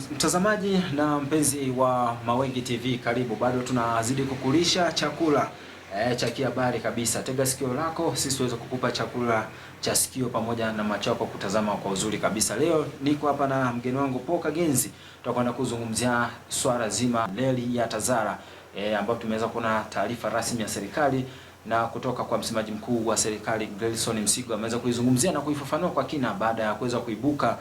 Mtazamaji na mpenzi wa Mawengi TV, karibu. Bado tunazidi kukulisha chakula cha kihabari kabisa. Tega sikio lako, sisi tuweze kukupa chakula cha sikio pamoja na macho yako kutazama kwa uzuri kabisa. Leo niko hapa na mgeni wangu Paul Kagenzi. Tutakwenda kuzungumzia swala zima reli ya Tazara, ambapo tumeweza kuona taarifa rasmi ya serikali na kutoka kwa msemaji mkuu wa serikali Gerson Msigwa. Ameweza kuizungumzia na kuifafanua kwa kina baada ya kuweza kuibuka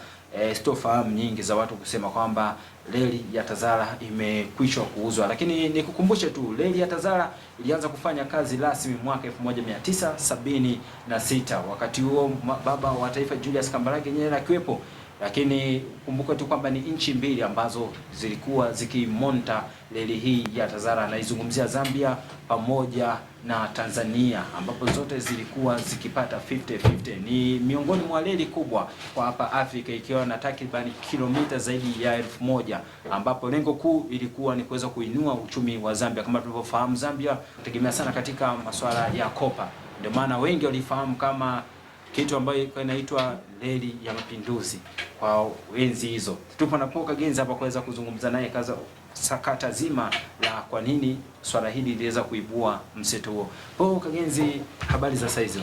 sitofahamu nyingi za watu kusema kwamba reli ya Tazara imekwisha kuuzwa. Lakini nikukumbushe tu, reli ya Tazara ilianza kufanya kazi rasmi mwaka 1976. Wakati huo baba wa taifa Julius Kambarage Nyerere akiwepo. Lakini kumbuka tu kwamba ni nchi mbili ambazo zilikuwa zikimonta reli hii ya Tazara, naizungumzia Zambia pamoja na Tanzania, ambapo zote zilikuwa zikipata 50-50. Ni miongoni mwa reli kubwa kwa hapa Afrika, ikiwa na takriban kilomita zaidi ya 1000, ambapo lengo kuu ilikuwa ni kuweza kuinua uchumi wa Zambia. Kama tulivyofahamu, Zambia hutegemea sana katika masuala ya kopa, ndio maana wengi walifahamu kama kitu ambayo inaitwa reli ya mapinduzi kwa enzi hizo. Tupo na Paul Kagenzi hapa kuweza kuzungumza naye kaza sakata zima la kwa nini swala hili liliweza kuibua mseto huo. Paul Kagenzi, habari za saizi?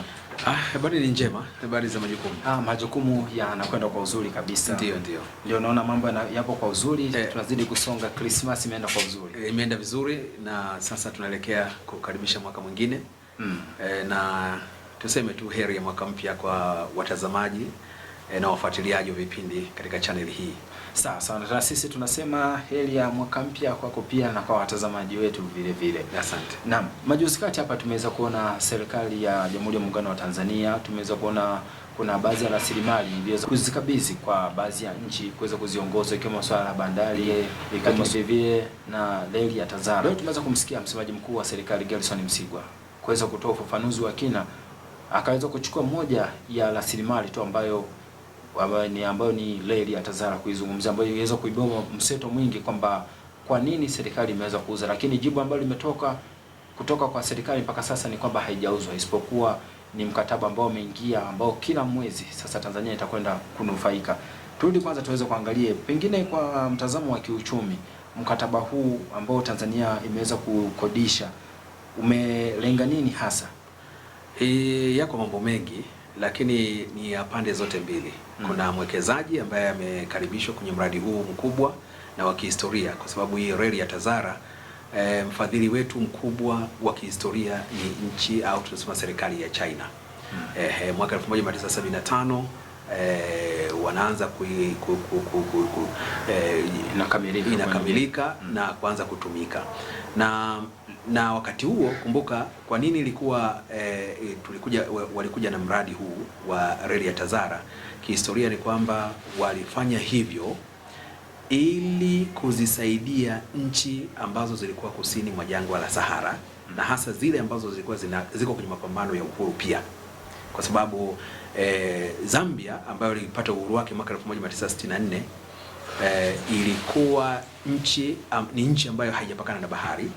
Habari ni njema. Habari za majukumu? Majukumu yanakwenda kwa uzuri kabisa. Ndio naona mambo yapo kwa uzuri. Tunazidi kusonga. Christmas imeenda kwa uzuri. Imeenda vizuri na sasa tunaelekea kukaribisha mwaka mwingine. Na tuseme tu heri ya mwaka mpya kwa watazamaji na wafuatiliaji wa vipindi katika channel hii. Sawa. Na sisi tunasema heri ya mwaka mpya kwako pia na kwa watazamaji wetu vile vile. Asante. Naam, majuzi kati hapa tumeweza kuona serikali ya Jamhuri ya Muungano wa Tanzania, tumeweza kuona kuna baadhi ya rasilimali iliweza kuzikabidhi kwa baadhi ya nchi kuweza kuziongoza, ikiwemo swala la bandari, ikiwemo vile na reli ya Tazara. Leo tumeweza kumsikia msemaji mkuu wa serikali Gerson Msigwa kuweza kutoa ufafanuzi wa kina, akaweza kuchukua moja ya rasilimali tu ambayo ni reli ya Tazara kuizungumzia, ambayo iweza kuibua mseto mwingi kwamba kwa nini serikali imeweza kuuza, lakini jibu ambalo limetoka kutoka kwa serikali mpaka sasa ni kwamba haijauzwa, isipokuwa ni mkataba ambao umeingia, ambao kila mwezi sasa Tanzania itakwenda kunufaika. Turudi kwanza tuweze kuangalia pengine kwa mtazamo wa kiuchumi, mkataba huu ambao Tanzania imeweza kukodisha umelenga nini hasa? Yako mambo mengi, lakini ni ya pande zote mbili. Kuna mwekezaji ambaye amekaribishwa kwenye mradi huu mkubwa na wa kihistoria, kwa sababu hii reli ya Tazara mfadhili wetu mkubwa wa kihistoria ni nchi au tunasema serikali ya China. Mwaka 1975 wanaanza inakamilika na kuanza kutumika. Na wakati huo kumbuka kwa nini ilikuwa walikuja na mradi huu wa reli ya Tazara. Kihistoria ni kwamba walifanya hivyo ili kuzisaidia nchi ambazo zilikuwa kusini mwa jangwa la Sahara, na hasa zile ambazo zilikuwa ziko kwenye mapambano ya uhuru pia, kwa sababu Zambia ambayo ilipata uhuru wake mwaka 1964 ilikuwa ni nchi ambayo haijapakana na bahari,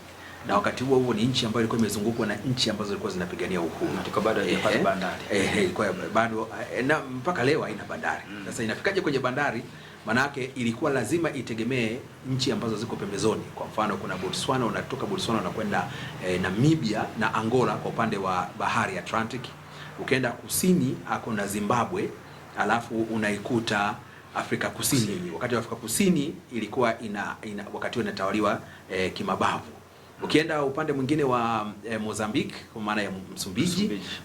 na wakati huo ni nchi ambayo ilikuwa imezungukwa na nchi ambazo zilikuwa zinapigania uhuru. Ndiko bado haijapata bandari. Ilikuwa bado na mpaka leo haina bandari. Sasa inafikaje kwenye bandari? Manake ilikuwa lazima itegemee nchi ambazo ziko pembezoni. Kwa mfano kuna Botswana, unatoka Botswana unakwenda Namibia na Angola kwa upande wa bahari ya Atlantic. Ukienda kusini ako na Zimbabwe, alafu unaikuta Afrika Kusini. Wakati wa Afrika Kusini ilikuwa wakati inatawaliwa kimabavu. Ukienda upande mwingine wa Mozambique, kwa maana ya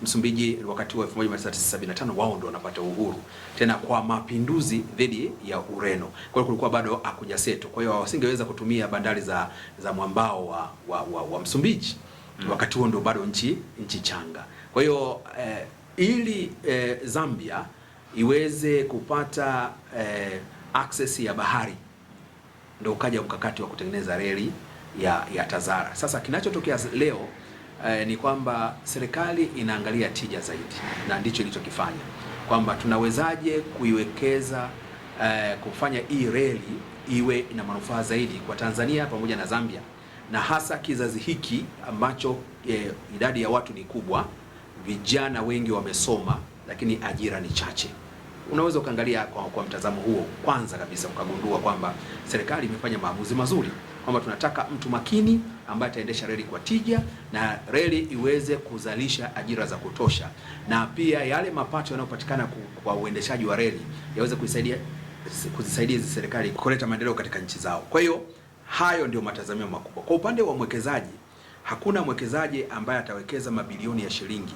Msumbiji wakati wa 1975 wao ndio wanapata uhuru tena kwa mapinduzi dhidi ya Ureno. Kwa hiyo kulikuwa bado hakujaseto. Kwa hiyo wasingeweza kutumia bandari za mwambao wa Msumbiji. Wakati huo ndio bado nchi changa. Kwa hiyo ili Zambia iweze kupata access ya bahari, ndio ukaja mkakati wa kutengeneza reli ya Tazara. Sasa kinachotokea leo ni kwamba serikali inaangalia tija zaidi, na ndicho ilichokifanya kwamba tunawezaje kuiwekeza kufanya hii reli iwe ina manufaa zaidi kwa Tanzania pamoja na Zambia, na hasa kizazi hiki ambacho idadi ya watu ni kubwa, vijana wengi wamesoma, lakini ajira ni chache. unaweza ukaangalia kwa mtazamo huo, kwanza kabisa ukagundua kwamba serikali imefanya maamuzi mazuri kwamba tunataka mtu makini ambaye ataendesha reli kwa tija na reli iweze kuzalisha ajira za kutosha, na pia yale mapato yanayopatikana kwa uendeshaji wa reli yaweze kuzisaidia hizi serikali kuleta maendeleo katika nchi zao. Kwa hiyo hayo ndio matazamio makubwa. Kwa upande wa mwekezaji, hakuna mwekezaji ambaye atawekeza mabilioni ya shilingi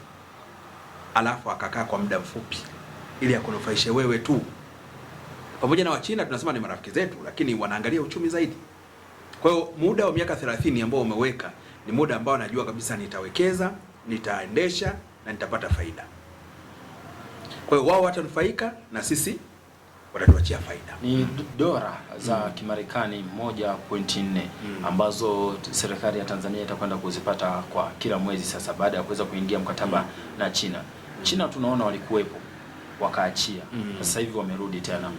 alafu akakaa kwa muda mfupi ili akunufaishe wewe tu. Pamoja na Wachina tunasema ni marafiki zetu, lakini wanaangalia uchumi zaidi. Kwa hiyo muda wa miaka 30 ambao umeweka ni muda ambao najua kabisa nitawekeza, nitaendesha na nitapata faida. Kwa hiyo wao watanufaika na sisi watatuachia faida. Ni dola za Kimarekani 1.4 ambazo serikali ya Tanzania itakwenda kuzipata kwa kila mwezi sasa, baada ya kuweza kuingia mkataba na China. China tunaona walikuwepo wakaachia, sasa hivi wamerudi tena.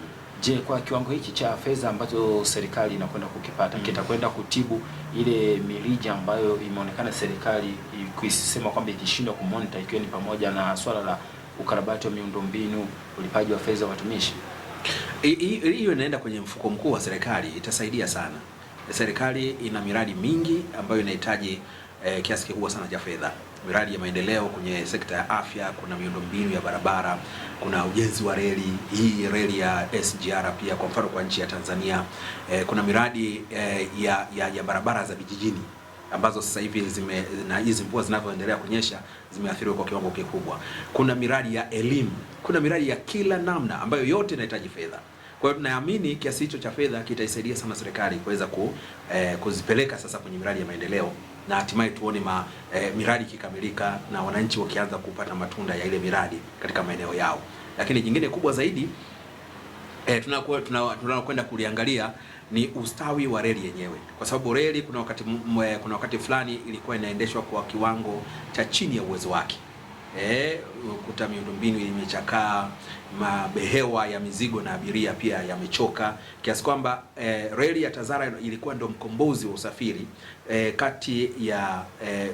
Je, kwa kiwango hiki cha fedha ambacho serikali inakwenda kukipata kitakwenda kutibu ile mirija ambayo imeonekana serikali ikisema kwamba ikishindwa kumonita, ikiwa ni pamoja na swala la ukarabati wa miundombinu, ulipaji wa fedha watumishi? Hiyo inaenda kwenye mfuko mkuu wa serikali, itasaidia sana. Serikali ina miradi mingi ambayo inahitaji kiasi kikubwa sana cha fedha. Miradi ya maendeleo kwenye sekta ya afya, kuna miundombinu ya barabara, kuna ujenzi wa reli, hii reli ya SGR pia kwa mfano kwa nchi ya Tanzania. Kuna miradi ya barabara za vijijini ambazo sasa hivi na hizi mvua zinavyoendelea kunyesha zimeathiriwa kwa kiwango kikubwa. Kuna miradi ya elimu, kuna miradi ya kila namna ambayo yote inahitaji fedha. Kwa hiyo tunaamini kiasi hicho cha fedha kitaisaidia sana serikali kuweza kuzipeleka sasa kwenye miradi ya maendeleo, na hatimaye tuone miradi ikikamilika na wananchi wakianza kupata matunda ya ile miradi katika maeneo yao. Lakini jingine kubwa zaidi tunakwenda kuliangalia ni ustawi wa reli yenyewe, kwa sababu reli kuna wakati fulani ilikuwa inaendeshwa kwa kiwango cha chini ya uwezo wake. Kuta miundombinu imechakaa, mabehewa ya mizigo na abiria pia yamechoka, kiasi kwamba reli ya Tazara ilikuwa ndio mkombozi wa usafiri kati ya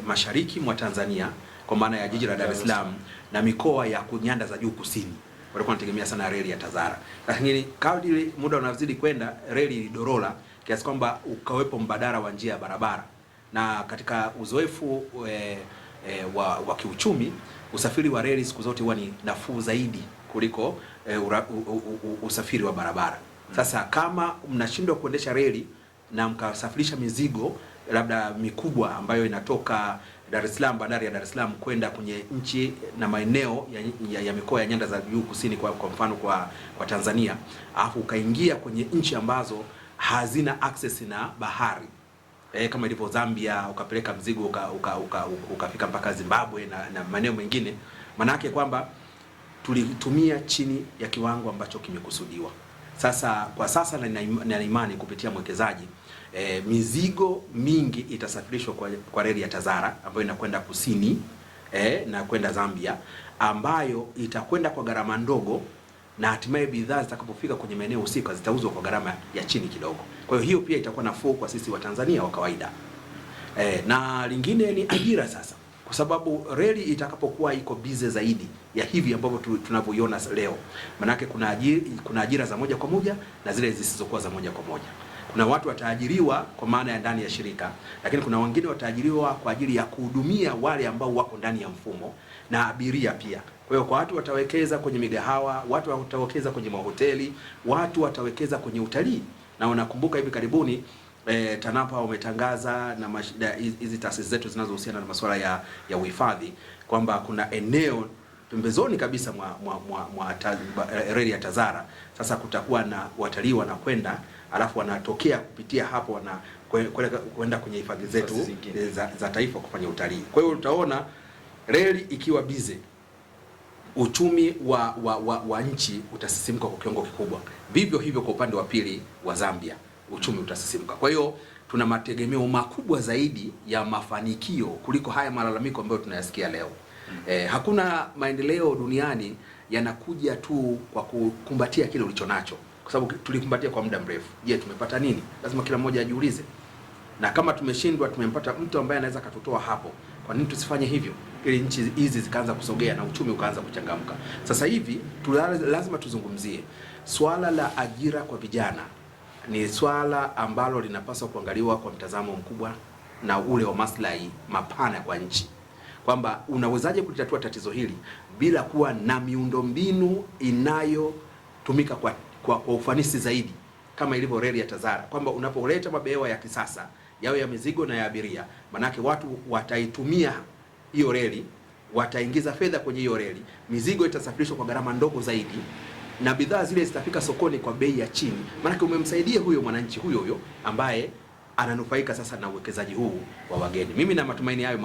mashariki mwa Tanzania kwa maana ya jiji la Dar es Salaam na mikoa ya nyanda za juu kusini. Walikuwa wanategemea sana reli ya Tazara, lakini kadri muda unazidi kwenda reli ilidorola kiasi kwamba ukawepo mbadala wa njia ya barabara, na katika uzoefu wa kiuchumi usafiri wa reli siku zote huwa ni nafuu zaidi kuliko usafiri wa barabara. Sasa kama mnashindwa kuendesha reli na mkasafirisha mizigo labda mikubwa ambayo inatoka Dar es Salaam, bandari ya Dar es Salaam kwenda kwenye nchi na maeneo ya mikoa ya nyanda za juu kusini kwa mfano kwa Tanzania, alafu ukaingia kwenye nchi ambazo hazina access na bahari kama ilivyo Zambia, ukapeleka mzigo ukafika mpaka Zimbabwe na maeneo mengine, manake kwamba tulitumia chini ya kiwango ambacho kimekusudiwa. Sasa kwa sasa na imani kupitia mwekezaji mizigo mingi itasafirishwa kwa reli ya Tazara ambayo inakwenda kusini na kwenda Zambia, ambayo itakwenda kwa gharama ndogo, na hatimaye bidhaa zitakapofika kwenye maeneo husika zitauzwa kwa gharama ya chini kidogo. Kwa hiyo pia itakuwa nafuu kwa sisi wa Tanzania wa kawaida. Na lingine ni ajira sasa, kwa sababu reli itakapokuwa iko bize zaidi ya hivi ambavyo tunavyoiona leo, manake kuna ajira za moja kwa moja na zile zisizokuwa za moja kwa moja. Kuna watu wataajiriwa kwa maana ya ndani ya shirika, lakini kuna wengine wataajiriwa kwa ajili ya kuhudumia wale ambao wako ndani ya mfumo na abiria pia. Kwa hiyo kwa watu watawekeza kwenye migahawa, watu watawekeza kwenye mahoteli, watu watawekeza kwenye utalii. Na unakumbuka hivi karibuni TANAPA wametangaza na hizi taasisi zetu zinazohusiana na masuala ya uhifadhi kwamba kuna eneo pembezoni kabisa mwa reli ya Tazara. Sasa kutakuwa na watalii wanakwenda, alafu wanatokea kupitia hapo kwenda kwenye hifadhi zetu za taifa kufanya utalii. Kwa hiyo utaona reli ikiwa bize, uchumi wa nchi utasisimka kwa kiwango kikubwa. Vivyo hivyo kwa upande wa pili wa Zambia, uchumi utasisimka. Kwa hiyo tuna mategemeo makubwa zaidi ya mafanikio kuliko haya malalamiko ambayo tunayasikia leo. Hakuna maendeleo duniani yanakuja tu kwa kukumbatia kile ulichonacho, kwa sababu tulikumbatia kwa muda mrefu. Je, tumepata nini? Lazima kila mmoja ajiulize. Na kama tumeshindwa, tumempata mtu ambaye anaweza katutoa hapo, kwa nini tusifanye hivyo? ili nchi hizi zikaanza kusogea na uchumi ukaanza kuchangamka. Sasa hivi lazima tuzungumzie swala la ajira kwa vijana. Ni swala ambalo linapaswa kuangaliwa kwa mtazamo mkubwa na ule wa maslahi mapana kwa nchi, kwamba unawezaje kulitatua tatizo hili bila kuwa na miundombinu inayotumika kwa ufanisi zaidi kama ilivyo reli ya TAZARA, kwamba unapoleta mabehewa ya kisasa yawe ya mizigo na ya abiria, manake watu wataitumia hiyo reli, wataingiza fedha kwenye hiyo reli, mizigo itasafirishwa kwa gharama ndogo zaidi na bidhaa zile zitafika sokoni kwa bei ya chini. Manake umemsaidia huyo mwananchi huyo ambaye ananufaika sasa na uwekezaji huu wa wageni. Mimi na matumaini hayo